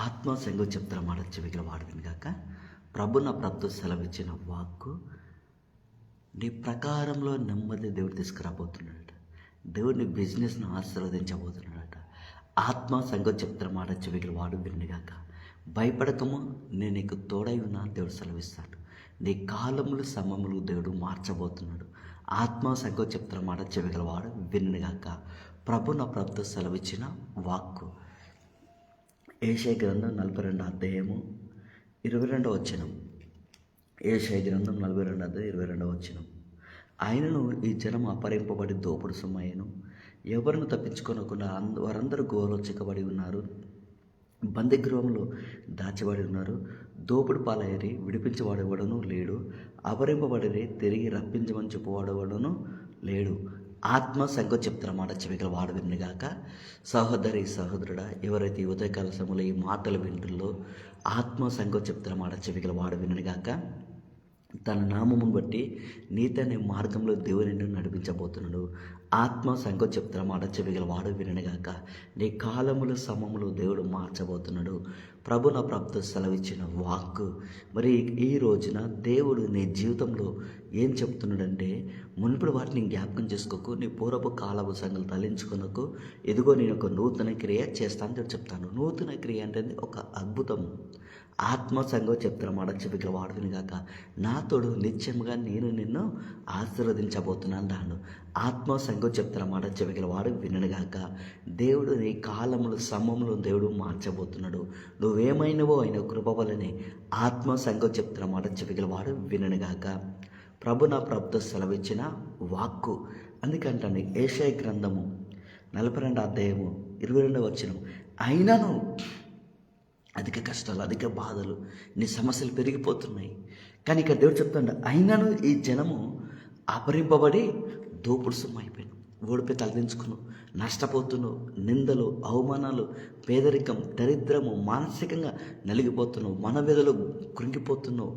ఆత్మ సంగ చెప్తార మాట చెవిగల వాడు వినగాక ప్రభు నా ప్రభుత్వ సెలవిచ్చిన వాక్కు నీ ప్రకారంలో నెమ్మది దేవుడు తీసుకురాబోతున్నాడట. దేవుడిని బిజినెస్ను ఆశీర్వదించబోతున్నాడట. ఆత్మ సంగ చెప్తార మాట చెవిగల వాడు వినగాక భయపడకము, నేను నీకు తోడై ఉన్నా దేవుడు సెలవిస్తాడు. నీ కాలములు సమములు దేవుడు మార్చబోతున్నాడు. ఆత్మ సంగ చెప్తార మాట చెవిగల వాడు వినగాక ప్రభు నా ప్రభుత్వ సెలవిచ్చిన వాక్కు ఏషయ గ్రంథం 42 అధ్యాయము 22వ వచనం. ఏషయ గ్రంథం 42 అధ్యాయం 22వ వచనం. ఆయనను ఈ జనం అపహరింపబడి దోపుడు సొమ్మయ్యను, ఎవరిని తప్పించుకోనకుండా వారందరూ గోలో చిక్కబడి ఉన్నారు, బందిగృహంలో దాచబడి ఉన్నారు, దోపుడు పాలయ్యరి విడిపించబడేవాడును లేడు, అపహరింపబడిరి తిరిగి రప్పించమని చెప్పువాడేవాడును లేడు. ఆత్మ సంగ చెప్తున్న మాట చెవిగల వాడు వినగాక సహోదరి సహోదరుడా, ఎవరైతే ఉదయకాల సమయంలో ఈ మాటలు వింటుల్లో ఆత్మ సంగ చెప్తున్న మాట చెవిగల వాడు వినగాక తన నామమును బట్టి నీతనే మార్గంలో దేవుని నడిపించబోతున్నాడు. ఆత్మ సంగ చెప్తున్న మాట చెవిగల వాడు వినగాక నీ కాలములు సమములు దేవుడు మార్చబోతున్నాడు. ప్రభు నా ప్రభుత్వ సెలవిచ్చిన వాక్కు మరి ఈ రోజున దేవుడు నీ జీవితంలో ఏం చెప్తున్నాడంటే, మునుపటి వాటిని జ్ఞాపకం చేసుకోకు, నీ పూర్వపు కాలపు సంగతులు తలించుకునకు, ఎదుగో నేను ఒక నూతన క్రియ చేస్తానని చెప్తాను. నూతన క్రియ అంటే ఒక అద్భుతం. ఆత్మ సంగ చెప్తున్న మాట చెవిగల వాడు వినగాక నాతోడు నిత్యంగా నేను నిన్ను ఆశీర్వదించబోతున్నాను అన్నాడు. ఆత్మ సంగ చెప్తున్న మాట చెవిగల వాడు వినగాక దేవుడు నీ కాలములు సమములు దేవుడు మార్చబోతున్నాడు. నువ్వేమైనవో ఆయన కృప వలనే ఆత్మ సంగ చెప్తున్న మాట చెవిగల వాడు వినగాక ప్రభు నా ప్రభుత్వ సెలవిచ్చిన వాక్కు. అందుకంటాను ఏషయ గ్రంథము 42 అధ్యాయము 22వ వచనం. అయినను అధిక కష్టాలు, అధిక బాధలు, నీ సమస్యలు పెరిగిపోతున్నాయి. కానీ ఇక్కడ దేవుడు చెప్తాడు, అయినను ఈ జనము అపహరింపబడి దోపుడు సొమ్ము అయిపోయాను, ఓడిపోయి తలదించుకున్నావు, నష్టపోతున్నావు, నిందలు, అవమానాలు, పేదరికం, దరిద్రము, మానసికంగా నలిగిపోతున్నావు, మనవేదలో కృంగిపోతున్నావు.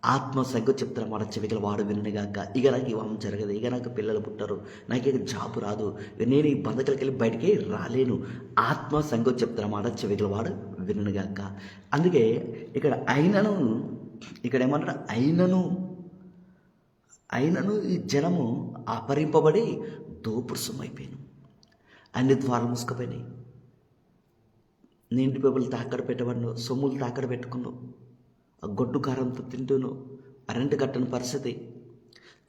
ఆత్మ సంగ చెప్తున్న మాట చెవిగల వాడు వినగాక ఇక నాకు ఇవ్వం జరగదు, ఇక నాకు పిల్లలు పుట్టరు, నాకు ఇక జాబు రాదు, నేను ఈ బంధకాలకి వెళ్ళి బయటికి రాలేను. ఆత్మ సంగ చెప్తున్న మాట చెవిగల వాడు వినగాక. అందుకే ఇక్కడ అయినను, ఇక్కడ ఏమంటారు, అయినను ఈ జనము అపహరింపబడి దోపుడు సొమ్ము అయిపోయాను. అన్ని ద్వారాలు మూసుకుపోయినాయి. నీ ఇంటి పేపర్లు తాకడ పెట్టబడినావు, సొమ్ములు తాకడ పెట్టుకున్నావు, ఆ గొడ్డు కారంతో తింటున్నావు, ఆ రెంట్ కట్టని పరిస్థితి,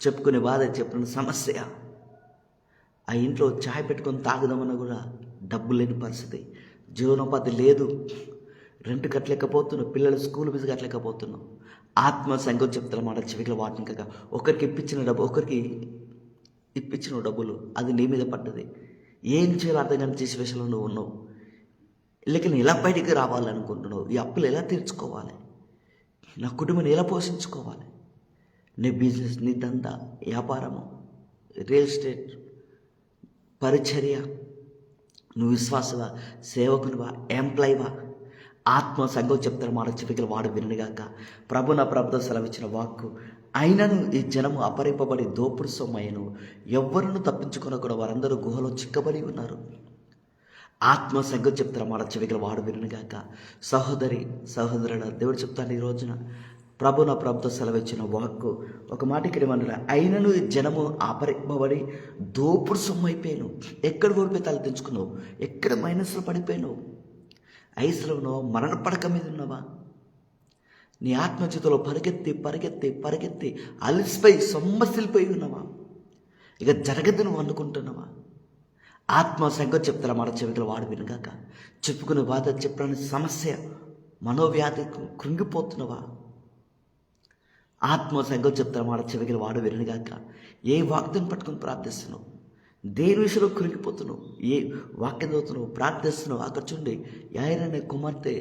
చెప్పుకునే బాధ, చెప్పిన సమస్య, ఆ ఇంట్లో ఛాయ్ పెట్టుకొని తాగుదామన్నా కూడా డబ్బు లేని పరిస్థితి, జీవనోపాధి లేదు, రెంట్ కట్టలేకపోతున్నావు, పిల్లల స్కూల్ ఫీజు కట్టలేకపోతున్నావు. ఆత్మ సంగం చెప్తున్న మాట చెవిగల వాటిని కాక ఒకరికి ఒకరికి ఇప్పించిన డబ్బులు అది నీ మీద పడ్డది. ఏం చేయాలో అర్థం కాని సిచ్యువేషన్లో నువ్వు ఉన్నావు. ఇళ్ళకి నేను ఎలా బయటికి రావాలనుకుంటున్నావు, ఈ అప్పులు ఎలా తీర్చుకోవాలి, నా కుటుంబాన్ని ఎలా పోషించుకోవాలి, నీ బిజినెస్, నీ దందా, వ్యాపారము, రియల్ ఎస్టేట్, పరిచర్య, నువ్వు విశ్వాసవా, సేవకునివా, ఎంప్లాయీవా, ఆత్మ సంగం చెప్తున్న మాట చెవిగల వాడు వినగాక ప్రభు నా ప్రభుత్వ సెలవిచ్చిన వాక్కు. అయినను ఈ జనము అపహరింపబడి దోపుడు సొమ్మయ్యను, ఎవ్వరును తప్పించుకునకుండా వారందరూ గుహలో చిక్కబడి ఉన్నారు. ఆత్మ సంగం చెప్తున్న మాట చెవిగల వాడు వినగాక సహోదరి సహోదరుడు, దేవుడు చెప్తాను ఈ రోజున ప్రభు నా ప్రభుత్వ సెలవిచ్చిన వాక్కు ఒక మాట ఇక్కడ ఏమన్నా, అయినను ఈ జనము అపహరింపబడి దోపుడు సొమ్ము అయిపోయాను. ఎక్కడ ఓడిపోయి తల తెంచుకున్నావు, ఎక్కడ మైనస్లో పడిపోయావు, ఐసులో ఉన్నావా, మరణ పడక మీద ఉన్నావా, నీ ఆత్మచేతలో పరిగెత్తి పరిగెత్తి పరిగెత్తి అలసిపోయి సొమ్మసిల్లిపోయి ఉన్నావా, ఇక జరగదు నువ్వు అనుకుంటున్నావా. ఆత్మ సంగం చెప్తారా మాట చెవిగల వాడు వినగాక చెప్పుకునే బాధ, చెప్పని సమస్య, మనోవ్యాధి కృంగిపోతున్నావా. ఆత్మ సంగం చెప్తారా మాట చెవిగల వాడు వినగాక ఏ వాగ్దాన్ని పట్టుకుని ప్రార్థిస్తున్నావు, దేని విషయంలో కృంగిపోతున్నావు, ఏ వాక్యం చదువుతున్నావు, ప్రార్థిస్తున్నావు. అక్కడ చూడండి, యాయరనే కుమార్తె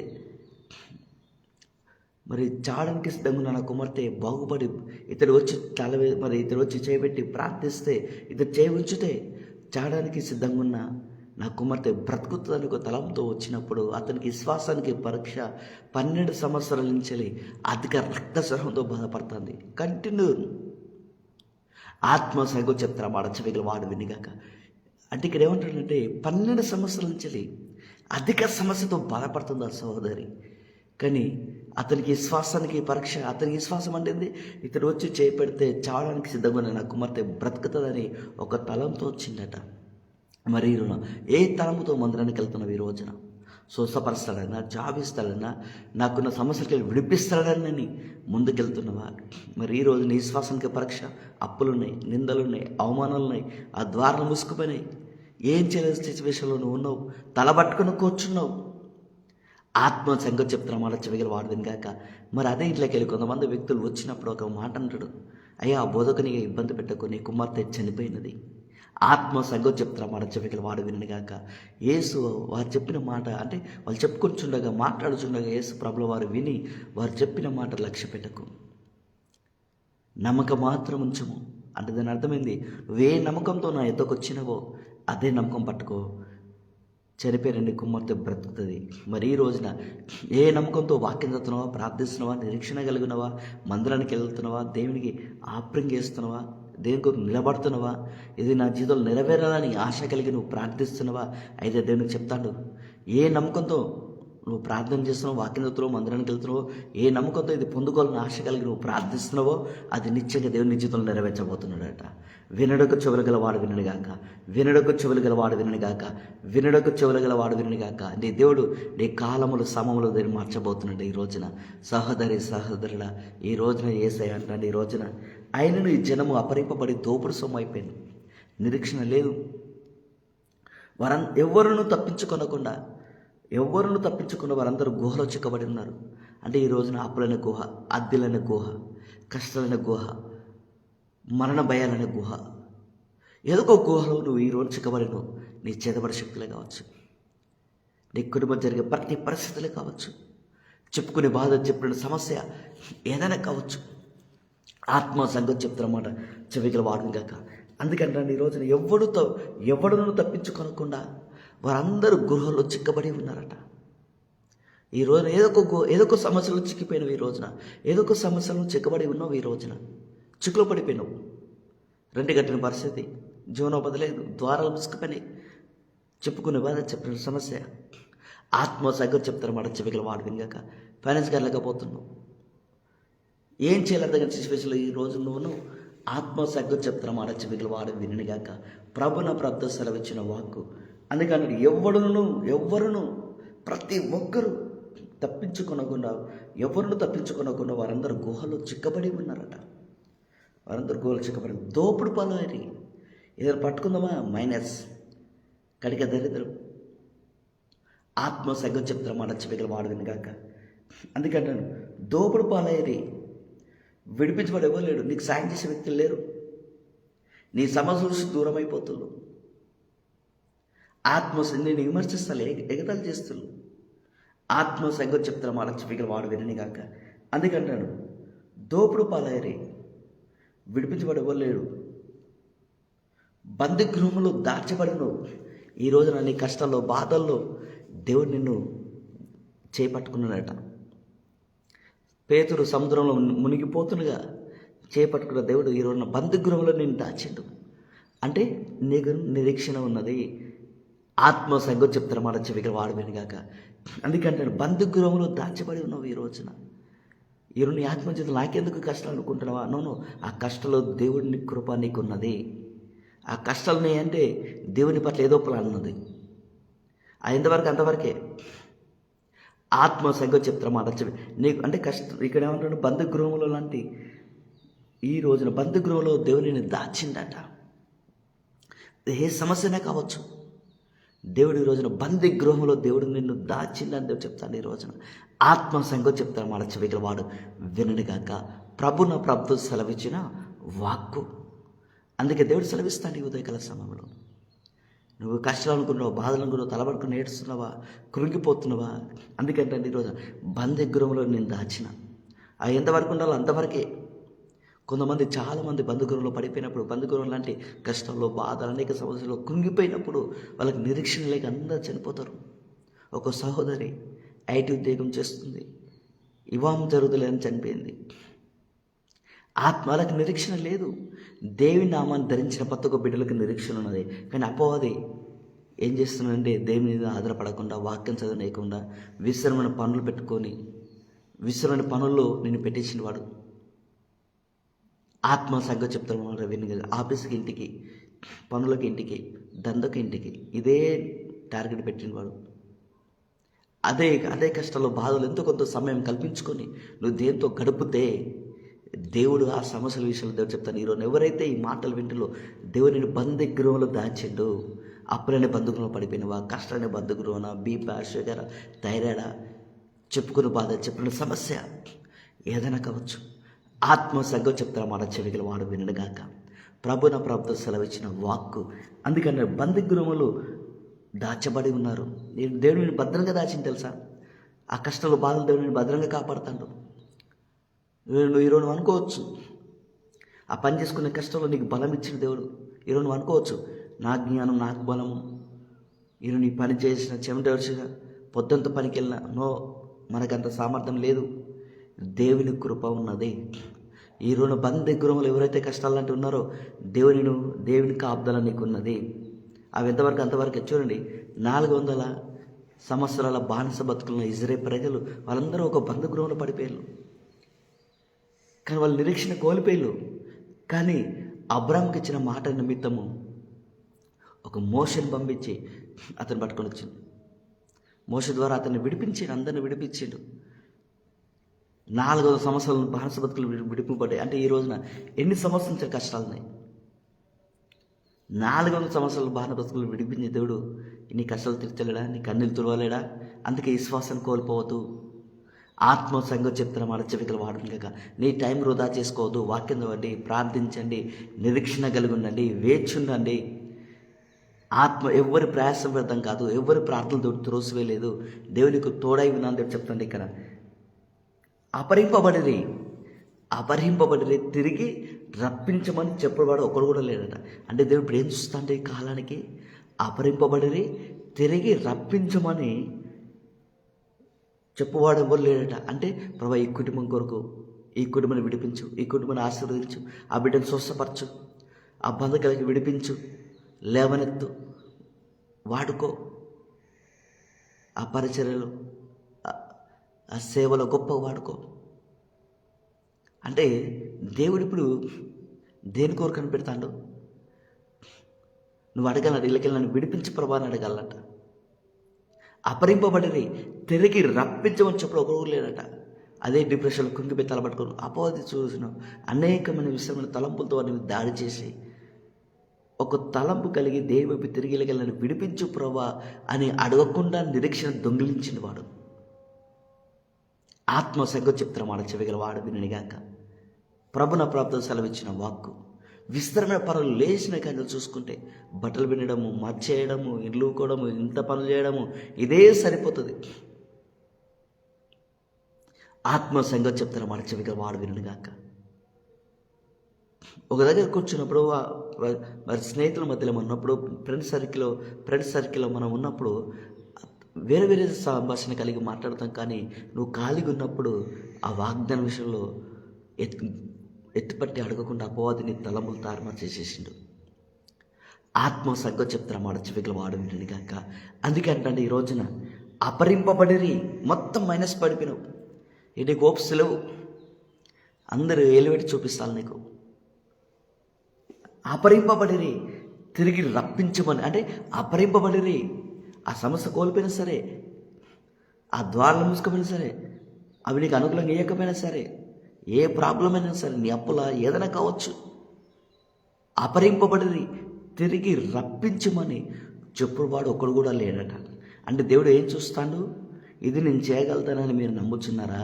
మరి చాడానికి సిద్ధంగా ఉన్న నా కుమార్తె బాగుపడి ఇతడు వచ్చి ఇతడు వచ్చి చేయబెట్టి ప్రార్థిస్తే, ఇతడు చేయి ఉంచితే చాడానికి సిద్ధంగా ఉన్న నా కుమార్తె బ్రతుకుతుందని ఒక తలంతో వచ్చినప్పుడు అతనికి విశ్వాసానికి పరీక్ష. 12 సంవత్సరాల నుంచి అధిక రక్తస్రావంతో బాధపడుతుంది. కంటిన్యూ ఆత్మ సంగం చెప్తారా మాట చెవిగల వాడు వినగాక అంటే ఇక్కడ ఏమంటాడంటే 12 సంవత్సరాల నుంచి అధిక సమస్యతో బాధపడుతుంది ఆ సహోదరి. కానీ అతనికి విశ్వాసానికి పరీక్ష, అతనికి విశ్వాసం అంటేంది, ఇతడు వచ్చి చేపెడితే చావడానికి సిద్ధంగా ఉన్న నా కుమార్తె బ్రతుకుతుందని ఒక తలంతో వచ్చిందట. మరి ఏ తలంతో మందిరానికి వెళ్తున్నావు ఈ రోజున? స్వస్థపరుస్తాడన్నా, జాబ్ ఇస్తాడన్నా, నాకున్న సమస్యలకి విడిపిస్తాడని ముందుకెళ్తున్నావా? మరి ఈ రోజు నీ విశ్వాసానికి పరీక్ష. అప్పులున్నాయి, నిందలున్నాయి, అవమానాలున్నాయి, ఆ ద్వారాలు మూసుకుపోయినాయి. ఏం చేయలేని సిచ్యువేషన్లో నువ్వు ఉన్నావు, తలబట్టుకుని కూర్చున్నావు. ఆత్మ సంగతి చెప్తున్నా మాట చెవిగల వాడదని కాక. మరి అదే ఇంట్లోకి వెళ్ళి కొంతమంది వ్యక్తులు వచ్చినప్పుడు ఒక మాట అంటాడు, అయ్యా ఆ బోధకుని ఇబ్బంది పెట్టకు, నీ కుమార్తె చనిపోయినది. ఆత్మ సంగతి చెప్తున్నా మాట చెవిగల వాడు వినని కాక. యేసు వారు చెప్పిన మాట, అంటే వాళ్ళు చెప్పుకొచ్చుండగా, మాట్లాడుచుండగా యేసు ప్రభుల వారు విని వారు చెప్పిన మాట లక్ష్య పెట్టకు, నమ్మకం మాత్రం ఉంచము. అంటే దాని అర్థమైంది, నువ్వే నమ్మకంతో నా ఎద్దకు వచ్చినవో అదే నమ్మకం పట్టుకో, చనిపోయిన నీ కుమార్తె బ్రతుకుతుంది. మరి ఈ రోజున ఏ నమ్మకంతో వాక్యం చదువుతున్నావా, ప్రార్థిస్తున్నావా, నిరీక్షణ కలిగినవా, మందిరానికి వెళ్తున్నావా, దేవునికి ఆప్రింగ్ చేస్తున్నావా, దేవుని కొరకు నిలబడుతున్నావా, ఇది నా జీవితంలో నెరవేరాలని ఆశ కలిగి నువ్వు ప్రార్థిస్తున్నావా? అయితే దేవునికి చెప్తాడు, ఏ నమ్మకంతో నువ్వు ప్రార్థన చేస్తున్నావు, వాక్యం చదువుతున్నావు, మందిరానికి వెళ్తున్నావు, ఏ నమ్మకంతో ఇది పొందుకోవాలని ఆశ కలిగి నువ్వు ప్రార్థిస్తున్నావో అది నిశ్చయంగా దేవుని జీవితంలో నెరవేర్చబోతున్నాడట. వినడకు చెవులు గలవాడు విననిగాక, వినడకు చెవులు గలవాడు విననిగాక, వినడకు చెవులు గలవాడు విననిగాక. నీ దేవుడు నీ కాలములు సమములు దీన్ని మార్చబోతున్నాడు. ఈ రోజున సహోదరి సహోదరుల, ఈ రోజున యేసయ్య అంటాడు, ఈ రోజున ఆయనను ఈ జనము అపరింపబడి దోపుడు సొమ్ము అయిపోయింది. నిరీక్షణ లేదు. ఎవరును తప్పించుకున్న వారందరూ గుహలో చిక్కబడి ఉన్నారు. అంటే ఈ రోజున అప్పులైన గుహ, అద్దెలైన గుహ, కష్టాలైన గుహ, మరణ భయాలైన గుహ, ఏదో గుహలో నువ్వు ఈ రోజు చిక్కబడినవు. నీ చేతబడి శక్తులే కావచ్చు, నీ కుటుంబం జరిగే ప్రతి పరిస్థితులే కావచ్చు, చెప్పుకునే బాధ, చెప్పిన సమస్య ఏదైనా కావచ్చు. ఆత్మ సంగతి చెప్తున్నమాట చెవిగల వాడును కాక. అందుకంటే ఈ రోజున ఎవడును తప్పించుకోనకుండా వారందరూ గృహంలో చిక్కబడి ఉన్నారట. ఈ రోజున ఏదో ఒక సమస్యలు చిక్కిపోయినావు. ఈ రోజున ఏదో ఒక సమస్యలు చిక్కబడి ఉన్నావు. ఈ రోజున చిక్కులో పడిపోయినావు. రెండు గంటల పరిస్థితి, జీవనోపాధి లేదు, ద్వారాలు ముసుకుపోయినాయి, చెప్పుకునే బాధ, చెప్పిన సమస్య. ఆత్మ సంగతి చెప్తారు మాట చెవిగల వాడు వినగాక. ఫైనాన్స్ లేకపోతున్నావు, ఏం చేయాలి దగ్గర సిచ్యువేషన్లో ఈ రోజు నువ్వు ఆత్మ సంగతి చెప్తారు మాట చెవిగల వాడు వినగాక. ప్రభున ప్రాప్త సెలవిచ్చిన వాక్కు. అందుకని ఎవరును ప్రతి ఒక్కరూ తప్పించుకొనకుండా వారందరూ గుహలో చిక్కబడి ఉన్నారట. వారందరూ గుహలో చిక్కబడి దోపుడు పాలైరి. ఏదైనా పట్టుకుందామా మైనస్, కడిగ దరిద్రం. ఆత్మ సంగతి చెప్తారు మాట చెవిగల వాడు వినగాక. అందుకంటాను, దోపుడు పాలైరి. విడిపించబడి ఎవరు లేడు, నీకు సాయం చేసే వ్యక్తులు లేరు, నీ సమస్య నుంచి దూరం అయిపోతున్నారు. ఆత్మ నేను విమర్శిస్తాను, ఎగతాలు చేస్తున్నారు. ఆత్మ సంగతి చెప్తారు మాట చెవిగల వాడు వినని కాక. అందుకంటాను, దోపుడు పాలైరి, విడిపించబడి ఎవరు లేడు, బందిగృహంలో దాచబడిను. ఈ రోజున నీ కష్టాల్లో, బాధల్లో దేవుడు నిన్ను చేపట్టుకున్నాడట. పేతురు సముద్రంలో మునిగిపోతుండగా చేపట్టుకున్న దేవుడు ఈ రోజున బందిగృహంలో నేను దాచిండు. అంటే నీకు నిరీక్షణ ఉన్నది. ఆత్మ సంగతి చెప్తారు మాట చెవిగల వాడు వినగాక. అందుకంటే బందిగృహంలో దాచబడి ఉన్నావు. ఈ రోజున నీ ఆత్మజీవితం నాకెందుకు కష్టాలు అనుకుంటున్నావా? నోను, ఆ కష్టాల్లో దేవుడిని కృప నీకున్నది. ఆ కష్టాలని అంటే దేవుని పట్ల ఏదో ప్లాన్ ఉన్నది. ఎంతవరకు అంతవరకే. ఆత్మ సంగతి చెప్తారు మాట చెప్పి నీకు అంటే కష్టం. ఇక్కడ ఏమంటాడు, బంధుగృహంలో లాంటి ఈ రోజున బంధుగృహంలో దేవుడిని దాచిండట. ఏ సమస్యనే కావచ్చు, దేవుడు ఈ రోజున బందిగృహంలో దేవుడు నిన్ను దాచిందని దేవుడు చెప్తాను. ఈ రోజున ఆత్మ సంగతి చెప్తాను మాట చెవిగల వాడు విననిగాక. ప్రభున ప్రభు సెలవిచ్చిన వాక్కు. అందుకే దేవుడు సెలవిస్తాడు ఈ ఉదయకాల సమయంలో. నువ్వు కష్టాలు అనుకున్నావు, బాధలు అనుకున్నావు, తలబడుకుని ఏడుస్తున్నావా, కృంగిపోతున్నావా? అందుకంటే ఈరోజు బందిగృహంలో నేను దాచిన. అది ఎంతవరకు ఉండాలో అంతవరకే. కొంతమంది చాలామంది బంధుగృహంలో పడిపోయినప్పుడు, బంధుగృహం లాంటి కష్టంలో, బాధలు, అనేక సమస్యలు కృంగిపోయినప్పుడు వాళ్ళకి నిరీక్షణ లేక అందరూ చనిపోతారు. ఒక సహోదరి ఐటీ ఉద్యోగం చేస్తుంది, వివాహం జరుగుతులేదని చనిపోయింది. ఆత్మలకు నిరీక్షణ లేదు. దేవి నామాన్ని ధరించిన ప్రతి ఒక్క బిడ్డలకు నిరీక్షణ ఉన్నది. కానీ అపవాది ఏం చేస్తున్నాడంటే దేవుని మీద ఆధారపడకుండా, వాక్యం చదవనేయకుండా విశ్రమైన పనులు పెట్టుకొని, విశ్రమైన పనుల్లో నేను పెట్టేసిన వాడు. ఆత్మ సంగ చెప్తాను విని ఆఫీస్కి, ఇంటికి, పనులకి, ఇంటికి, దందకి, ఇంటికి ఇదే టార్గెట్ పెట్టినవాడు. అదే అదే కష్టాలు, బాధలు ఎంతో కొంత సమయం కల్పించుకొని నువ్వు దేంతో గడిపితే దేవుడు ఆ సమస్యల విషయంలో దేవుడు చెప్తాను. ఈరోజు ఎవరైతే ఈ మాటలు వింటులో దేవుడు నేను బంధుగృహంలో దాచిండు, అప్పుడనే బంధుగృహంలో పడిపోయినవా, కష్టాన్ని బంధుగృహన, బీపీ, షుగర్, థైరాయిడ్, చెప్పుకున్న బాధ, చెప్పుకున్న సమస్య ఏదైనా కావచ్చు, ఆత్మ సంగం చెప్తాను మాట చెవిగల వాడు వినడుగాక. ప్రభు నా ప్రభుత్వ సెలవిచ్చిన వాక్కు. అందుకని బంధుగృహములు దాచబడి ఉన్నారు. నేను దేవుడిని భద్రంగా దాచింది తెలుసా. ఆ కష్టాలు, బాధలు దేవుడిని భద్రంగా కాపాడుతాడు. నువ్వు ఈరోజు అనుకోవచ్చు, ఆ పని చేసుకునే కష్టంలో నీకు బలం ఇచ్చిన దేవుడు. ఈరోజు నువ్వు అనుకోవచ్చు, నా జ్ఞానం, నాకు బలము, ఈరోజు నీ పని చేసిన చెమట వరుసగా పొద్దుంత పనికి వెళ్ళిన నో, మనకంత సామర్థ్యం లేదు. దేవుని కృప ఉన్నది. ఈరోజు బంధుగృహంలో ఎవరైతే కష్టాలంటే ఉన్నారో దేవుని కాపుదల నీకు ఉన్నది. అవి ఎంతవరకు అంతవరకు. చూడండి, 400 సంవత్సరాల బానిస బతుకున్న ఇజ్రాయేల్ ప్రజలు వాళ్ళందరూ ఒక బంధుగృహంలో పడిపోయారు. కానీ వాళ్ళు నిరీక్షణ కోల్పోయారు. కానీ అబ్రాహాంకి ఇచ్చిన మాట నిమిత్తము ఒక మోషని పంపించి అతను పట్టుకొని వచ్చిండు. మోష ద్వారా అతన్ని విడిపించాడు, అందరిని విడిపించాడు. 400 సంవత్సరాలు బానిస బతుకులు విడిపింపబడ్డాయి. అంటే ఈ రోజున ఎన్ని సంవత్సరాల నుంచి కష్టాలు ఉన్నాయి. 400 సంవత్సరాలు బానిస బతుకులు విడిపించే దేవుడు నీ కష్టాలు తీర్చలేడా, నీ కన్నీళ్ళు తుడవలేడా? అందుకే విశ్వాసాన్ని కోల్పోవద్దు. ఆత్మ సంగతి చెప్తున్న మాట చెవికలు వాడడం కాక నీ టైం వృధా చేసుకోవద్దు. వాక్యం చదవండి, ప్రార్థించండి, నిరీక్షణ కలిగి ఉండండి, వేచి ఉండండి. ఆత్మ ఎవరి ప్రయాసం వ్యర్థం కాదు, ఎవరి ప్రార్థనలు త్రోసివేయలేదు. దేవునికి తోడై విన్నాను దేవుడు చెప్తాండి. ఇక్కడ అపహరింపబడిరి తిరిగి రప్పించమని చెప్పేవాడు ఒకడు కూడా లేడట. అంటే దేవుడు ఇప్పుడు ఏం చూస్తా అంటే ఈ కాలానికి అపహరింపబడిరి తిరిగి రప్పించమని చెప్పువాడు ఎవరు లేడట. అంటే ప్రభా ఈ కుటుంబం కొరకు, ఈ కుటుంబాన్ని విడిపించు, ఈ కుటుంబాన్ని ఆశీర్వదించు, ఆ బిడ్డను స్వస్థపరచు, ఆ బంధువులకి విడిపించు, లేవనెత్తు, వాడుకో, ఆ పరిచర్యలు, ఆ సేవలో గొప్ప వాడుకో. అంటే దేవుడు ఇప్పుడు దేని కోరిక కనిపెడతాడు? నువ్వు అడగాలంట, ఇళ్ళకెళ్ళి నన్ను విడిపించి ప్రభాని అడగాలంట. అపహరింపబడిని తిరిగి రప్పించమని చెప్పడం ఒకరు లేడట. అదే డిప్రెషన్లో కుంగిపోయి తలపట్టుకోను అపవాది చూసిన అనేకమైన విషయమైన తలంపులతో వారిని దాడి చేసి ఒక తలంపు కలిగి దేవుడి తిరిగి వెళ్ళి విడిపించు ప్రభా అని అడగకుండా నిరీక్షణ దొంగిలించిన వాడు. ఆత్మ సంగతి చెప్తున్న మాట చెవిగల వాడు విననిగాక. ప్రభున ప్రాప్తం సెలవిచ్చిన వాక్కు. విస్తరణ పనులు లేచిన కానీ చూసుకుంటే బట్టలు వినడము, మర్చేయడము, ఇల్లు కోవడము, ఇంత పనులు చేయడము ఇదే సరిపోతుంది. ఆత్మ సంగతి చెప్తున్న మాట చెవిగల వాడు విననిగాక. ఒక దగ్గర కూర్చున్నప్పుడు మరి స్నేహితుల మధ్యలో ఉన్నప్పుడు ఫ్రెండ్స్ సర్కిల్లో మనం ఉన్నప్పుడు వేరే వేరే సంభాషణ కలిగి మాట్లాడతాం. కానీ నువ్వు ఖాళీగా ఉన్నప్పుడు ఆ వాగ్దాన విషయంలో ఎత్తుపట్టి అడగకుండా అపవాదిని తలములు తారుమారు చేసేసిండు. ఆత్మ సంగతి చెప్తారా మాట చెవికలు వాడు వినని కాక. అందుకే అంటే ఈ రోజున అపహరింపబడిరి మొత్తం మైనస్ పడిపోయినావు. ఇది హోప్స్ లేవు, అందరూ ఎలివేట్ చూపిస్తాను నీకు. అపహరింపబడిరి తిరిగి రప్పించమని, అంటే అపహరింపబడిరి ఆ సమస్య కోల్పోయినా సరే, ఆ ద్వారాలు మూసుకపోయినా సరే, అవి నీకు అనుకూలంగా వేయకపోయినా సరే, ఏ ప్రాబ్లం అయినా సరే, నీ అప్పుల ఏదైనా కావచ్చు, అపహరింపబడిరి తిరిగి రప్పించమని చెప్పుడువాడు ఒకడు కూడా లేడట. అంటే దేవుడు ఏం చూస్తాడు? ఇది నేను చేయగలుగుతానని మీరు నమ్ముచున్నారా?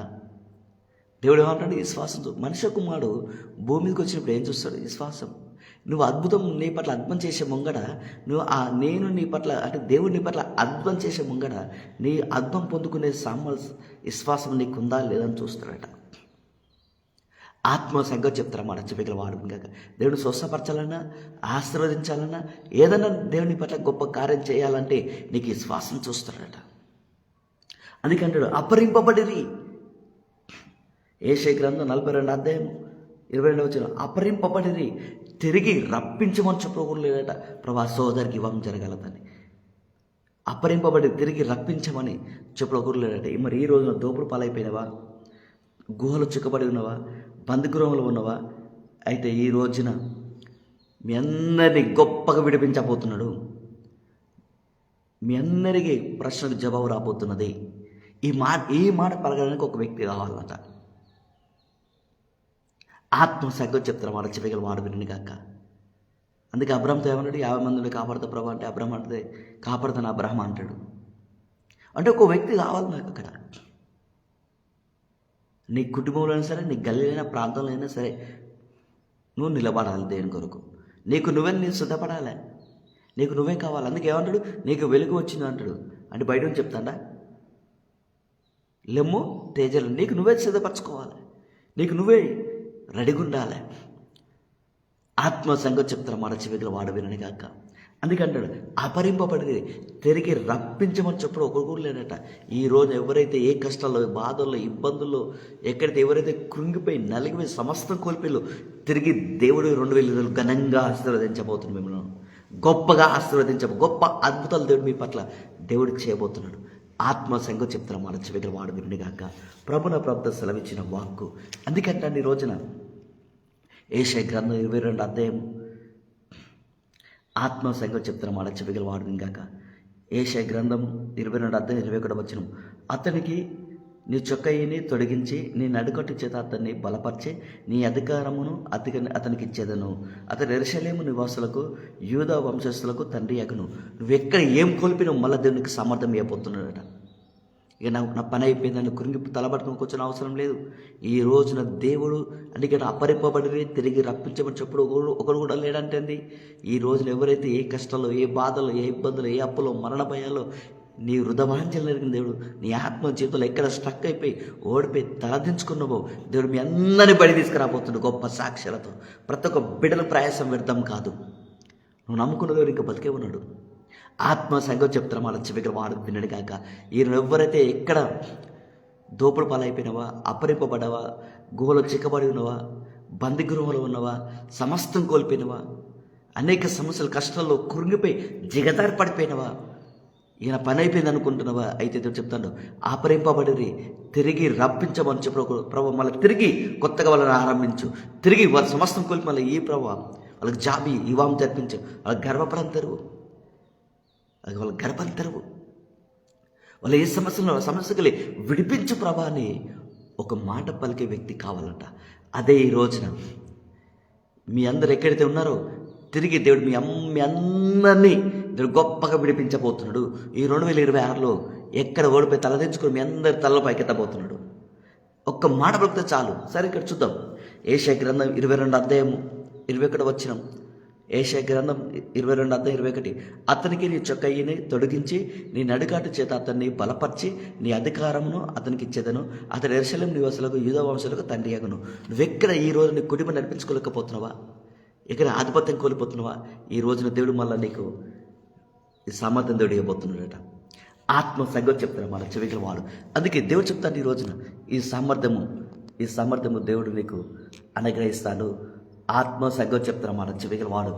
దేవుడు ఏమంటాడు? విశ్వాసంతో. మనిషి కుమారుడు భూమి మీదకి వచ్చినప్పుడు ఏం చూస్తాడు? విశ్వాసం. నువ్వు అద్భుతం నీ పట్ల అద్భుతం చేసే ముంగడ నేను నీ పట్ల, అంటే దేవుడు నీ పట్ల అద్భుతం చేసే ముంగడ నీ అద్భుతం పొందుకునే విశ్వాసం నీకు ఉందా లేదని చూస్తాడట. ఆత్మ సంగతి చెప్తారా మాట చెవికల వాడు కాక. దేవుడు స్వస్థపరచాలన్నా, ఆశీర్వదించాలన్నా, ఏదైనా దేవుని పట్ల గొప్ప కార్యం చేయాలంటే నీకు విశ్వాసం చూస్తాడట. అందుకంటాడు అపహరింపబడిరి. యేషయా గ్రంథం 42 అధ్యాయం 22 వచనం, అపహరింపబడిరి తిరిగి రప్పించమని చెప్పకూడదు లేదట. ప్రభా సోదరికి ఇవ్వం జరగలదని. అపహరింపబడి తిరిగి రప్పించమని చెప్పుడు ఒకరు లేదంటే మరి ఈ రోజున దోపుడు పాలైపోయినవా, గుహలు చిక్కబడి ఉన్నవా, బందిగృహంలో ఉన్నవా? అయితే ఈ రోజున మీ అందరినీ గొప్పగా విడిపించబోతున్నాడు. మీ అందరికీ ప్రశ్నకు జవాబు రాబోతున్నది. ఈ మాట పలకడానికి ఒక వ్యక్తి కావాలన్నట. ఆత్మ సంగతి చెప్తారు మాట చెప్పగల వాడు విని కాక. అందుకే అబ్రహంతో ఏమన్నాడు? 50 మందిని కాపాడుతా ప్రభా అంటే అబ్రహం అంటే కాపాడుతాను అబ్రహం అంటాడు. అంటే ఒక వ్యక్తి కావాలి నాకు అక్కడ. నీ కుటుంబంలో అయినా సరే, నీ గల్లీలైనా ప్రాంతంలో అయినా సరే నువ్వు నిలబడాలి దేని కొరకు. నీకు నువ్వే సిద్ధపడాలి. నీకు నువ్వే కావాలి. అందుకే ఏమంటాడు? నీకు వెలుగు వచ్చింది అంటాడు. అంటే బయట నుంచి చెప్తాడా? లెమ్ము తేజలు. నీకు నువ్వే సిద్ధపరచుకోవాలి. నీకు నువ్వే రెడీగా ఉండాలి. ఆత్మ సంగతి చెప్తారు మాట చెవిగల వాడు వినని కాక. అందుకంటాడు అపహరింపబడి తిరిగి రప్పించమని చెప్పడం ఒకరు లేదట. ఈరోజు ఎవరైతే ఏ కష్టాల్లో, బాధల్లో, ఇబ్బందుల్లో, ఎక్కడైతే ఎవరైతే కృంగిపోయి నలిగిపోయి సమస్తం కోల్పోయిలో తిరిగి దేవుడు 2020 ఘనంగా ఆశీర్వదించబోతున్నాడు. మిమ్మల్ని గొప్పగా గొప్ప అద్భుతాలు దేవుడు మీ పట్ల దేవుడు చేయబోతున్నాడు. ఆత్మ సంగతి చెప్తారు మాట చెవిగల వాడు వినని కాక. ప్రభున ప్రభుత్వ సెలవిచ్చిన వాక్కు. అందుకంటే ఈ రోజున యెషయా గ్రంథం 22 అధ్యాయం ఆత్మ సంగతి చెప్తున్న మాట చెవిగల వాడు కాక. యెషయా గ్రంథం 22 అధ్యాయం 21 వచనం. అతనికి నీ చొక్కయిని తొలగించి నీ నడుకట్టు చేత అతన్ని బలపరిచి నీ అధికారమును అతనికి ఇచ్చేదను. అతడు యెరూషలేము నివాసులకు యూదా వంశస్థులకు తండ్రి అగును. నువ్వెక్కడ ఏం కోల్పినావు మళ్ళీ దేవునికి సమర్థం ఇవ్వబోతున్నాడట. ఇక నా పని అయిపోయిందని కురింగి తలబడుకుని కూర్చొని అవసరం లేదు. ఈ రోజున దేవుడు అందుకే అపరింపబడి తిరిగి రప్పించమని చెప్పుడు ఒకడు కూడా లేడంటండి. ఈ రోజున ఎవరైతే ఏ కష్టాల్లో, ఏ బాధలు, ఏ ఇబ్బందులు, ఏ అప్పులో, మరణ భయాల్లో నీ హృదవాంఛలు జరిగిన దేవుడు నీ ఆత్మ జీవితంలో ఎక్కడ స్ట్రక్ అయిపోయి ఓడిపోయి తలదించుకున్నావో దేవుడు మీ అందరినీ బడి తీసుకురాబోతుండు గొప్ప సాక్ష్యాలతో. ప్రతి ఒక్క బిడ్డల ప్రయాసం వ్యర్థం కాదు. నువ్వు నమ్ముకున్న దేవుడు ఇంకా బతికే ఉన్నాడు. ఆత్మ సంగతి చెప్తారు మన చెవిగల వాడు వినడు కాక. ఈయన ఎవరైతే ఎక్కడ దోపుడు పాలైపోయినావా, అపరింపబడ్డావా, గుహలో చిక్కబడి ఉన్నవా, బందిగృహంలో ఉన్నవా, సమస్తం కోల్పోయినవా, అనేక సమస్యలు కష్టాల్లో కురింగిపోయి జిగదారి పడిపోయినవా, ఈయన పని అయిపోయింది అనుకుంటున్నావా? అయితే చెప్తాను అపరింపబడి తిరిగి రప్పించమని చెప్పు ప్రభు. మళ్ళీ తిరిగి కొత్తగా వాళ్ళని ఆరంభించు. తిరిగి వాళ్ళ సమస్తం కోల్పి మళ్ళీ ఈ ప్రభు వాళ్ళకి జాబి ఇవాం తెప్పించు. వాళ్ళకి గర్వపడం తెరువు. అది వాళ్ళ గర్భం తెరువు. వాళ్ళ ఏ సమస్యకి విడిపించు ప్రభా అని ఒక మాట పలికే వ్యక్తి కావాలంట. అదే ఈ రోజున మీ అందరు ఎక్కడైతే ఉన్నారో తిరిగి దేవుడు మీ అందరినీ దేవుడు గొప్పగా విడిపించబోతున్నాడు. ఈ 2026లో ఎక్కడ ఓడిపోయి తలదించుకుని మీ అందరి తలలో పైకెత్తబోతున్నాడు. ఒక్క మాట పలికితే చాలు. సరే ఇక్కడ చూద్దాం. యెషయా గ్రంథం 22 అధ్యాయం 21 వచనం. యెషయా గ్రంథం 22 అధ్యాయం 21. అతనికి నీ చొక్కయ్యని తొడిగించి నీ నడుకాటు చేత అతన్ని బలపరిచి నీ అధికారమును అతనికి ఇచ్చేదను. అతడు యెరూషలేము నివాసులకు యూదా వంశులకు తండ్రి అగును. నువ్వెక్కడ ఈ రోజు నీ కుటుంబం నడిపించుకోలేకపోతున్నావా? ఎక్కడ ఆధిపత్యం కోల్పోతున్నావా? ఈ రోజున దేవుడు మళ్ళీ నీకు ఈ సామర్థ్యం దేవుడు ఇవ్వబోతున్నాడట. ఆత్మ సంగతి చెప్తాడు మన చెవిగల వాడు. అందుకే దేవుడు చెప్తాడు ఈ రోజున ఈ సామర్థ్యము దేవుడు నీకు అనుగ్రహిస్తాడు. ఆత్మ సంగతి చెప్తాడు మన చెవిగల వాడు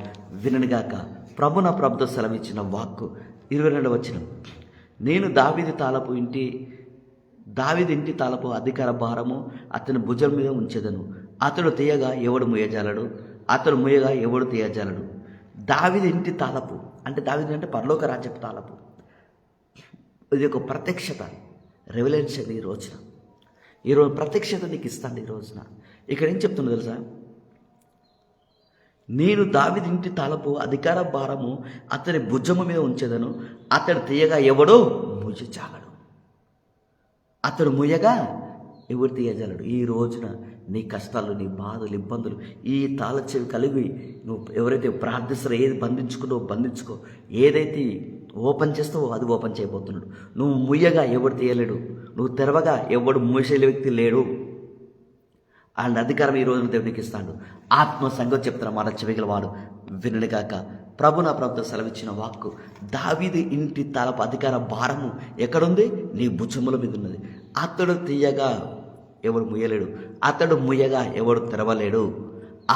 విననుగాక. ప్రభు నా ప్రభుతో సెలవిచ్చిన వాక్కు 22 వచనం. నేను దావీదు ఇంటి తాలపు అధికార భారము అతని భుజం మీద ఉంచెదను. అతడు తీయగా ఎవడు ముయ్యజాలడు, అతడు ముయ్యగా ఎవడు తీయజాలడు. దావీదు ఇంటి తాలపు అంటే దావీదు అంటే పరలోక రాజ్యపు తాలపు. ఇది ఒక ప్రత్యక్షత, రెవల్యూషన్. ఈరోజు ప్రత్యక్షత నీకు ఇస్తాను. ఈ రోజున ఇక్కడ ఏం చెప్తున్నా తెలుసా? నేను దావీదు ఇంటి తాలపు అధికార భారము అతని భుజము మీద ఉంచెదను. అతడు తీయగా ఎవడో ముయ్యజాలడు, అతడు ముయ్యగా ఎవరు తీయజాలడు. ఈ రోజున నీ కష్టాలు, నీ బాధలు, ఇబ్బందులు ఈ తాళచెవి కలిగి నువ్వు ఎవరైతే ప్రార్థిస్తారో, ఏది బంధించుకో. ఏదైతే ఓపెన్ చేస్తావో అది ఓపెన్ చేయబోతున్నాడు. నువ్వు ముయ్యగా ఎవడు తీయలేడు, నువ్వు తెరవగా ఎవడు మూసేలే వ్యక్తి లేడు. అండ్ అధికారం ఈ రోజున దేవునికి ఇస్తాడు. ఆత్మ సంగతి చెప్తాను మాట చెవిగల వాడు వినడుగాక. ప్రభు నా ప్రభుత్వం సెలవిచ్చిన వాక్కు. దావీదు ఇంటి తలపు అధికార భారము ఎక్కడుంది? నీ భుజముల మీద ఉన్నది. అతడు తీయగా ఎవడు ముయ్యలేడు, అతడు ముయ్యగా ఎవడు తెరవలేడు.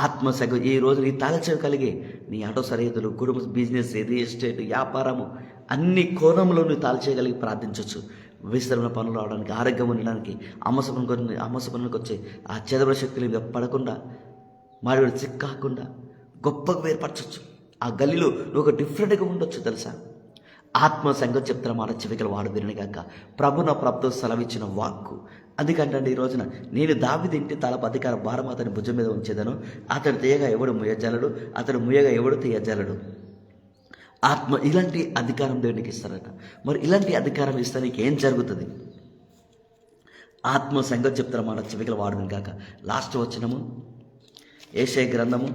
ఆత్మ సంగతి ఈ రోజు నీ తాళచెవి కలిగి నీ ఆటో సరిహద్దులు, కుటుంబ బిజినెస్, రియల్ ఎస్టేట్, వ్యాపారము అన్ని కోణంలో నువ్వు తాల్చేయగలిగి ప్రార్థించవచ్చు. విస్తరణ పనులు రావడానికి, ఆరోగ్యం ఉండడానికి, అమ్మసపనులకు వచ్చే ఆ చెదబడ శక్తులు మీద పడకుండా, మాడివాడు చిక్కాకుండా గొప్పగా ఏర్పరచవచ్చు. ఆ గల్లీలో నువ్వు ఒక డిఫరెంట్గా ఉండొచ్చు తెలుసా. ఆత్మ సంగతి చెప్తున్న మాట చెవికలు వాడు వినగాక ప్రభు నా ప్రభుతో సెలవిచ్చిన వాక్కు. అందుకంటే ఈ రోజున నేను దావీదు ఇంటి తలపు అధికార భారం అతని భుజం మీద ఉంచేదను. అతడు తీయగా ఎవడు ముయ్యజలడు, అతడు ముయ్యగా ఎవడు తీయజలడు. ఆత్మ ఇలాంటి అధికారం దేవునికి ఇస్తారట. మరి ఇలాంటి అధికారం ఇస్తే నీకు ఏం జరుగుతుంది? ఆత్మ సంగతి చెప్తున్న మాట చెవికలు వాడు వినగాక. లాస్ట్ వచనము యెషయా గ్రంథము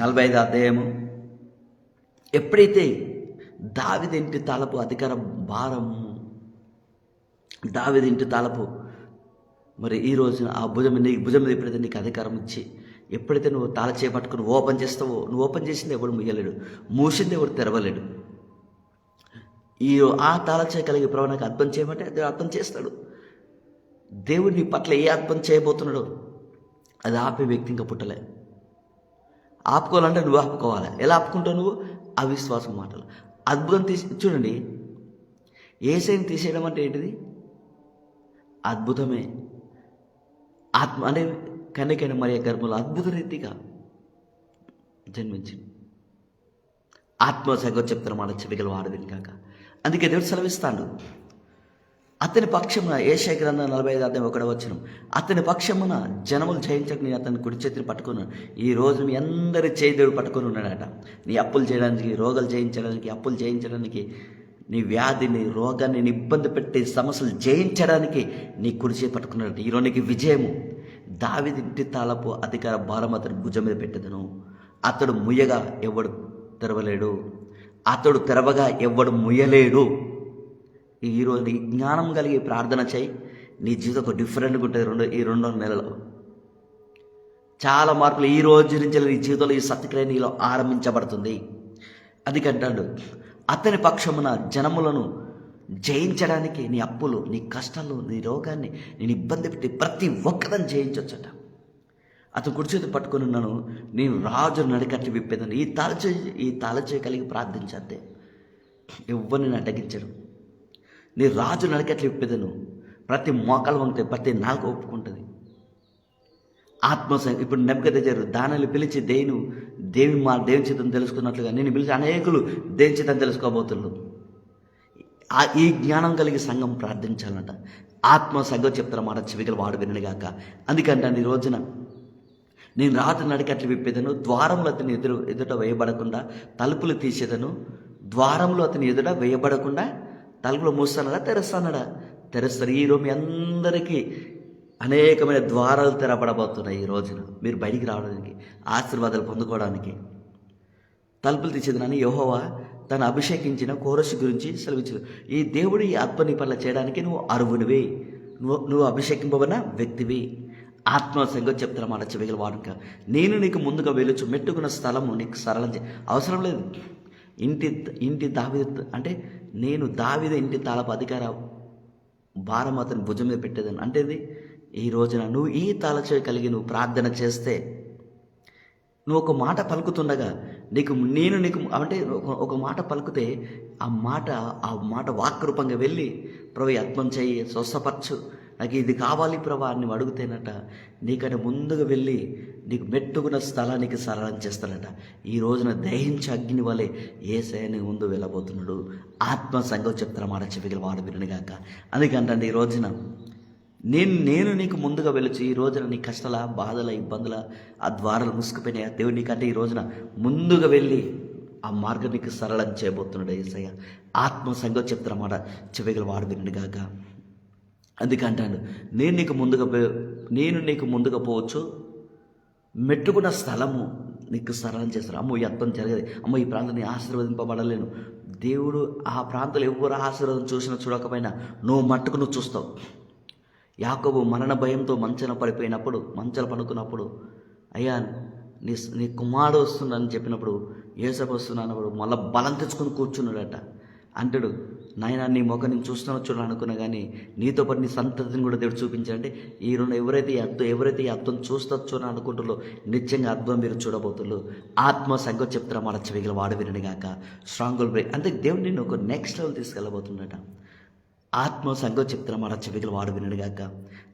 45 అధ్యాయము. ఎప్పుడైతే దావీదు ఇంటి తాలపు అధికార భారము, దావీదు ఇంటి తాలపు మరి ఈ రోజున ఆ భుజం మీద ఎప్పుడైతే నీకు అధికారం ఇచ్చి, ఎప్పుడైతే నువ్వు తాళ చేపట్టుకుని ఓపెన్ చేస్తావో, నువ్వు ఓపెన్ చేసింది ఎవడు ముయ్యలేడు, మూసింది ఎవడు తెరవలేడు. ఆ తాళ చేయగలిగే ప్రభు నాకు అర్థం చేయమంటే దేవుడు అర్థం చేస్తాడు. దేవుడు నీ పట్ల ఏ అర్థం చేయబోతున్నాడో అది ఆపే వ్యక్తి ఇంకా పుట్టలే. ఆపుకోవాలంటే నువ్వు ఆపుకోవాలి. ఎలా ఆపుకుంటావు నువ్వు? అవిశ్వాసం మాటలు. అద్భుతం చూడండి, యేసయ్యని తీసేయడం అంటే ఏంటిది? అద్భుతమే. ఆత్మ అంటే కన్యకైన మరియ గర్భంలో అద్భుత రీతిగా జన్మించింది. ఆత్మ సంగతి చెప్తున్న మాట చెవికలు వాడు వినగాక. అందుకే దేవుడు సెలవిస్తాడు, అతని పక్షమున యెషయా గ్రంథం 45 అధ్యాయం 1వ వచనం, అతని పక్షమున జనములు జయించక నేను అతని కుడి చేతిని పట్టుకున్నాను. ఈ రోజు మీ అందరి చేయి దేవుడు పట్టుకొని ఉన్నాడట. నీ అప్పులు చేయడానికి, రోగాలు జయించడానికి, అప్పులు జయించడానికి, నీ వ్యాధిని, రోగాన్ని, నీ ఇబ్బంది పెట్టే సమస్యలు జయించడానికి నీ కుడి చేతి పట్టుకున్నాడట. ఈరోజు నీకు విజయము. దావీదు ఇంటి తాళపు అధికార భారం అతని భుజం మీద పెట్టేదను. అతడు ముయ్యగా ఎవడు తెరవలేడు, అతడు తెరవగా ఎవడు ముయ్యలేడు. ఈరోజు నీ జ్ఞానం కలిగి ప్రార్థన చేయి. నీ జీవితం ఒక డిఫరెంట్గా ఉంటుంది. ఈ 2 నెలలు చాలా మార్పులు ఈ రోజు నుంచి నీ జీవితంలో ఈ సత్క్రియ నీలో ఆరంభించబడుతుంది. అది కంటాడు, అతని పక్షమున జనములను జయించడానికి నీ అప్పులు, నీ కష్టాలు, నీ రోగాన్ని, నేను ఇబ్బంది పెట్టి ప్రతి ఒక్కదాన్ని జయించవచ్చట. అతను కుడిచేతి పట్టుకొని ఉన్నాను, నేను రాజు నడికట్లు విప్పేదాన్ని. ఈ తాళచేయి కలిగి ప్రార్థించద్దే, ఎవరిని అడ్డగించడు. నీ రాజు నడికట్లు విప్పేదను. ప్రతి మోకాలు వంగితే ప్రతి నాలుగు ఒప్పుకుంటుంది. ఇప్పుడు నెబుకద్నెజరు దానిని పిలిచి దేవుని చిత్తం తెలుసుకున్నట్లుగా నేను పిలిచి అనేకులు దేవుని చిత్తం తెలుసుకోబోతున్నారు. ఈ జ్ఞానం కలిగి సంఘం ప్రార్థించాలంట. ఆత్మ సంఘం చెప్తున్న మాట చెవికలు వాడు వినగాక. అందుకంటే ఈ రోజున నేను రాజు నడికట్లు విప్పేదను, ద్వారంలో అతని ఎదుట వేయబడకుండా తలుపులు తీసేదను. ద్వారంలో అతని ఎదుట వేయబడకుండా తలుపులు మూస్తానడా తెరుస్తానడా? తెరుస్తారు. ఈరోజు మీ అందరికీ అనేకమైన ద్వారాలు తెరపడబోతున్నాయి. ఈ రోజున మీరు బయటికి రావడానికి, ఆశీర్వాదాలు పొందుకోవడానికి తలుపులు తీసేదనని యెహోవా తను అభిషేకించిన కోరసు గురించి సెలవించదు. ఈ దేవుడు ఈ ఆత్మ నీ పట్ల చేయడానికి నువ్వు అర్హునివి, నువ్వు అభిషేకింపబడిన వ్యక్తివి. ఆత్మ సంగతి చెప్తున్న మాట చెవిగల వాడుక. నేను నీకు ముందుగా వెలుచు మెట్టుకున్న స్థలము నీకు సరళం అవసరం లేదు. ఇంటి దావీదు అంటే నేను దావీదు ఇంటి తాళపు అధికార భారం అతని భుజం మీద పెట్టేదాన్ని. అంటే ఈ రోజున నువ్వు ఈ తాళచేయి కలిగి నువ్వు ప్రార్థన చేస్తే, నువ్వు ఒక మాట పలుకుతుండగా నీకు అంటే ఒక మాట పలుకుతే ఆ మాట వాక్రూపంగా వెళ్ళి ప్రభు ఆత్మం చెయ్యి, స్వస్థపరచు, నాకు ఇది కావాలి ప్రభా అని నువ్వు అడుగుతేనట నీకంటే ముందుగా వెళ్ళి నీకు మెట్టుకున్న స్థలానికి సరళం చేస్తానట. ఈ రోజున దహించి అగ్ని వలె యేసయ్య నీ ముందు వెళ్ళబోతున్నాడు. ఆత్మ సంగతి చెప్తారా మాట చెవిగల వాడు వినగాక. అందుకంటే ఈ రోజున నేను నీకు ముందుగా వెళ్ళొచ్చు. ఈ రోజున నీ కష్టాల, బాధల, ఇబ్బందుల ఆ ద్వారాలు మూసుకుపోయినాయి. దేవుడు నీకంటే ఈ రోజున ముందుగా వెళ్ళి ఆ మార్గం నీకు సరళం చేయబోతున్నాడు యేసయ్య. ఆత్మ సంగతి చెప్తారా మాట చెవిగల వాడు వినగాక. అందుకంటాడు నేను నీకు ముందుగా పోవచ్చు, మెట్టుకున్న స్థలము నీకు సరళం చేస్తారు. అమ్మో ఈ అర్థం జరగదు, అమ్మో ఈ ప్రాంతాన్ని ఆశీర్వదింపబడలేను. దేవుడు ఆ ప్రాంతాలు ఎవరు ఆశీర్వాదం చూసినా చూడకపోయినా నువ్వు మట్టుకు నువ్వు చూస్తావు. యాకోబు మరణ భయంతో మంచన పడుకున్నప్పుడు అయ్యా నీ కుమారుడు వస్తున్నాడని చెప్పినప్పుడు, యేసపు వస్తున్నానప్పుడు మళ్ళీ బలం తెచ్చుకొని కూర్చున్నాడట. అంటాడు నాయన నీ మొక్క నేను చూస్తున్నావు చూడాలి అనుకున్నా కానీ నీతో పాటు నీ సంతతిని కూడా దేవుడు చూపించాలంటే ఈ రెండు ఎవరైతే ఈ అర్థం చూస్తొచ్చో అని అనుకుంటుల్లో నిత్యంగా అర్థం మీరు చూడబోతున్నారు. ఆత్మ సంగతి చెప్తారా మన చెవిగల వాడు వినని గాక. స్ట్రాంగుల్ బ్రేక్ అంటే దేవుడు నిన్ను ఒక నెక్స్ట్ లెవెల్ తీసుకెళ్ళబోతుందట. ఆత్మ సంగతి చెప్తారా మన చెవిగల వాడు వినని గాక.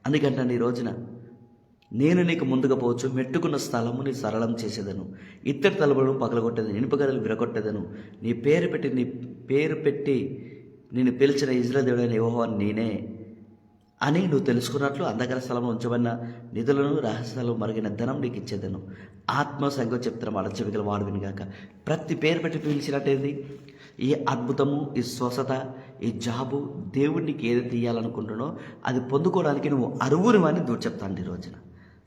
అందుకంటే ఈ రోజున నేను నీకు ముందుగా పోవచ్చు, మెట్టుకున్న స్థలము నీ సరళం చేసేదను, ఇత్తడి తలుపులను పగలగొట్టేదను, ఇనుపగడలు విరగొట్టేదను, నీ పేరు పెట్టి నేను పిలిచిన ఇజ్రాయేలు దేవుడైన యెహోవా నేనే అని నువ్వు తెలుసుకున్నట్లు అంధకార స్థలంలో ఉంచబడిన నిధులను రహస్యాలు మరిగిన ధనం నీకు ఇచ్చేదను. ఆత్మ సంగతి చెప్తాను మాట చెవిగల వాడు వినిగాక. ప్రతి పేరు పెట్టి పిలిచినట్టేది ఈ అద్భుతము, ఈ స్వస్థత, ఈ జాబు దేవుడికి ఏదైతే ఇవ్వాలనుకుంటున్నానో అది పొందుకోవడానికి నువ్వు అరువురు అని దూరు చెప్తాను ఈ రోజున.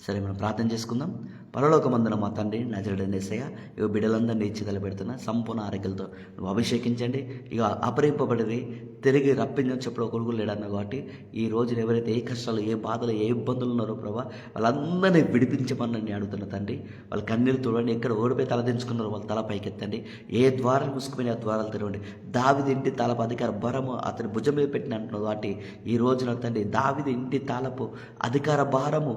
సరే, మనం ప్రార్థన చేసుకుందాం. పరలోకమందున మా తండ్రి నజరుడైన యేసయ్య, ఇక బిడ్డలందరినీ ఇచ్చి తలపెడుతున్నా సంపూర్ణ ఆరోగ్యాలతో నువ్వు అభిషేకించండి. ఇక అపరింపబడి తిరిగి రప్పిందని చెప్పడం కొడుకు లేడన్నా కాబట్టి ఈ రోజున ఎవరైతే ఏ కష్టాలు, ఏ బాధలు, ఏ ఇబ్బందులు ఉన్నారో ప్రభా వాళ్ళందరినీ విడిపించమని నేను అడుగుతున్నా తండ్రి. వాళ్ళ కన్నీరు చూడండి, ఎక్కడ ఓడిపోయి తలదించుకున్నారో వాళ్ళ తల పైకెత్తండి. ఏ ద్వారాలు మూసుకుపోయిన ఆ ద్వారాలు తెరవండి. దావీదు ఇంటి తాళపు అధికార భారము అతని భుజం మీద పెట్టిన అంటున్నావు కాబట్టి ఈ రోజున తండ్రి దావీదు ఇంటి తాళపు అధికార భారము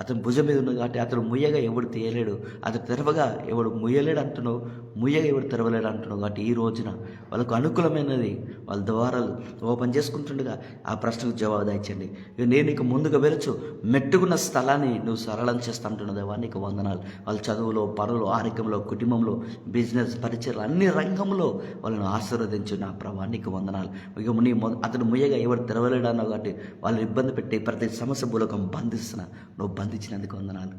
అతని భుజం మీద ఉన్నది కాబట్టి అతను ముయ్యగా ఎవడు తీయలేడు, అతను తెరవగా ఎవడు ముయ్యలేడు అంటున్నావు, ముయ్యగా ఎవడు తెరవలేడు అంటున్నావు కాబట్టి ఈ రోజున వాళ్ళకు అనుకూలమైనది వాళ్ళ ద్వారాలు ఓపెన్ చేసుకుంటుండగా ఆ ప్రశ్నకు జవాబు దాయించండి. ఇక నేను నీకు ముందుగా వెలుచు మెట్టుకున్న స్థలాన్ని నువ్వు సరళం చేస్తా అంటున్నదేవా నీకు వందనాలు. వాళ్ళ చదువులో, పనులు, ఆరోగ్యంలో, కుటుంబంలో, బిజినెస్, పరిచయాలు అన్ని రంగంలో వాళ్ళను ఆశీర్వదించు నా ప్రభా నీకు వందనాలు. ఇక అతను ముయ్యగా ఎవడు తెరవలేడు అన్నావు కాబట్టి వాళ్ళు ఇబ్బంది పెట్టి ప్రతి సమస్య మూలకం బంధిస్తున్నా, నువ్వు బంధించినందుకు వందనాలు.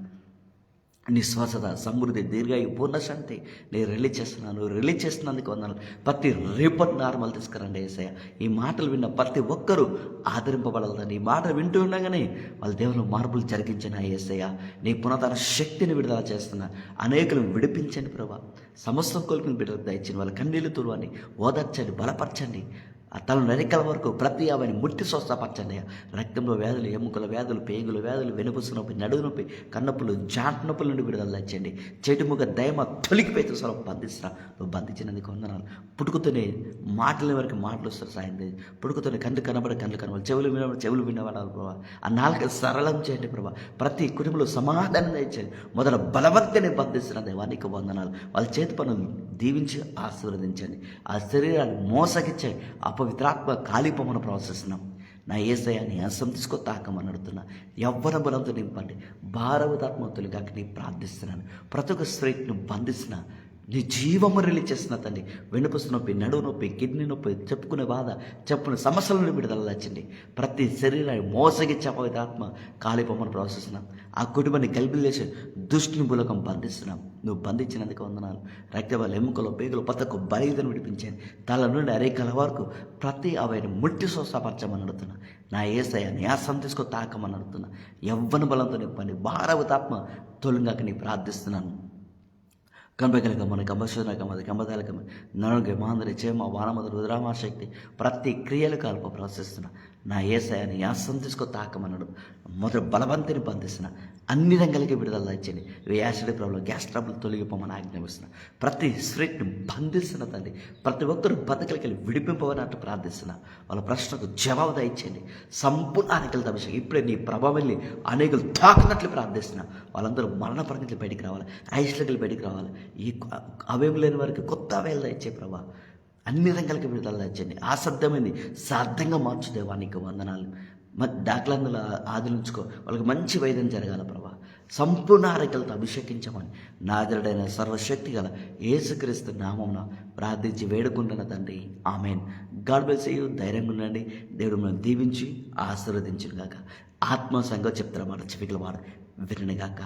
నీ స్వస్థత, సమృద్ధి, దీర్ఘాయు, పూర్ణ శాంతి నేను రిలీజ్ చేస్తున్నందుకు వందనాలు. ప్రతి రిపోర్ట్ నార్మల్ తీసుకురండి యేసయ్య. ఈ మాటలు విన్న ప్రతి ఒక్కరూ ఆదరింపబడాలని, ఈ మాటలు వింటూ ఉండగానే వాళ్ళ దేవుని మార్పులు జరిగించిన యేసయ్య నీ పునరుద్ధరణ శక్తిని విడుదల చేస్తున్నా. అనేకులను విడిపించండి ప్రభా. సమస్తం కోలుకుని బిడ్డలు దయచండి. వాళ్ళ కన్నీళ్లు తుడవండి, ఓదార్చండి, బలపరచండి. ఆ తల నరికల వరకు ప్రతి అవన్నీ ముట్టి స్వస్థపరచండి. రక్తంలో వ్యాధులు, ఎముకల వ్యాధులు, పేగుల వ్యాధులు, వెనుపుసు నొప్పి, నడుగు నొప్పి, కన్నప్పులు, జాంట్ నొప్పుల నుండి విడుదల తెచ్చండి. చెడుముగ దయమ తొలిగిపోయి స్వరం బంధిస్తున్నా, నువ్వు బంధించినందుకు వందనాలు. పుట్టుకుతోనే మాటల వరకు మాటలు వస్తారు సాయం చేయండి. పుట్టుకుతోనే కళ్ళు కనబడి చెవులు వినబడాలి ప్రభా. ఆ నాలుగు సరళం చేయండి ప్రభా. ప్రతి కుటుంబంలో సమాధానం తెచ్చండి. మొదల బలవంతుని బంధిస్తున్న దేవానికి వందనాలు. వాళ్ళ చేతి పనులు దీవించి ఆశీర్వదించండి. ఆ శరీరాన్ని మోసగిచ్చే అపవిత్రాత్మ కాలిపోమని ప్రవశిస్తున్నాం. నా యేసయ్య నీ అసం తీసుకో తాకమని అడుగుతున్నా. యవ్వన బలంతో నింపండి, భారవతాత్మతులు కాక నీ ప్రార్థిస్తున్నాను. ప్రతి ఒక్క స్త్రీను బంధిస్తున్నా, నీ జీవము రిలీజ్ చేస్తున్నా తండ్రి. వెనుపసు నొప్పి, నడువు నొప్పి, కిడ్నీ నొప్పి, చెప్పుకునే బాధ, చెప్పుకునే సమస్యల నుండి విడుదల వచ్చింది. ప్రతి శరీరాన్ని మోసగిచ్చే అపవిత్రాత్మ కాలిపోమని ప్రవశిస్తున్నాం. ఆ కుటుంబాన్ని గల్బిలేసి దుష్టుని మూలకం బంధిస్తున్నాం. నువ్వు బంధించినందుకు వందనాలు. రక్తవాళ్ళ ఎముకలు, పేగులు, పతకు బయలుదేరి విడిపించాను. తల నుండి అరేకల వరకు ప్రతి అవైన ముట్టి స్వస్థపరచమని అడుగుతున్నా. నా యేసయ్య న్యాసం తీసుకో తాకమని అడుగుతున్నా. యవ్వన బలంతో నింపండి, భారవతాత్మ తొలిగాక నీ ప్రార్థిస్తున్నాను. కనపగలగమని కంబశోధనకమది కంబదాలకమ నడుగ మాందరి చేమ వానమద రుద్రామాశక్తి ప్రతి క్రియలు కల్ప ప్రవశిస్తున్నా. నా యేసయ్యని యాసం తీసుకో తాకమన్నాడు. మొదటి బలవంతిని బంధిస్తున్నా. అన్ని రంగాలకి విడుదల ఇచ్చండి. యాసిడ్ ప్రాబ్లం, గ్యాస్ ట్రబుల్ తొలగిపోమని ఆజ్ఞాపిస్తున్నా. ప్రతి స్త్రీని బంధిస్తున్న తండ్రి. ప్రతి ఒక్కరు బతకలకి విడిపింపవనట్టు ప్రార్థిస్తున్నా. వాళ్ళ ప్రశ్నకు జవాబు దయచేయండి. సంపూర్ణ అనేకలతో అభిషేకం ఇప్పుడే నీ ప్రభావం వెళ్ళి అనేకలు తాకినట్లు ప్రార్థిస్తున్నా. వాళ్ళందరూ మరణ పరిస్థితులు బయటికి రావాలి, ఐశ్వర్యాలు బయటికి రావాలి. ఈ అవేం లేని వారికి కొత్త వేలు దయచే ప్రభా. అన్ని రంగాలకి విడుదల తెచ్చండి. అసాధ్యమైంది సాధ్యంగా మార్చు దేవానికి వందనాలు. డాక్టర్లందులో ఆదరించుకో, వాళ్ళకి మంచి వైద్యం జరగాల ప్రభా. సంపూర్ణ ఆరోగ్యాలతో అభిషేకించమని నాదరుడైన సర్వశక్తి గల యేసుక్రీస్తు నామమున ప్రార్థించి వేడుకుంటున్న తండ్రి, ఆమెన్. God bless you. ధైర్యంగా ఉండండి. దేవుడు మనం దీవించి ఆశీర్వదించును గాక. ఆత్మ సంగతి చెప్తారా మాట చెవికల వాడు వినగాక.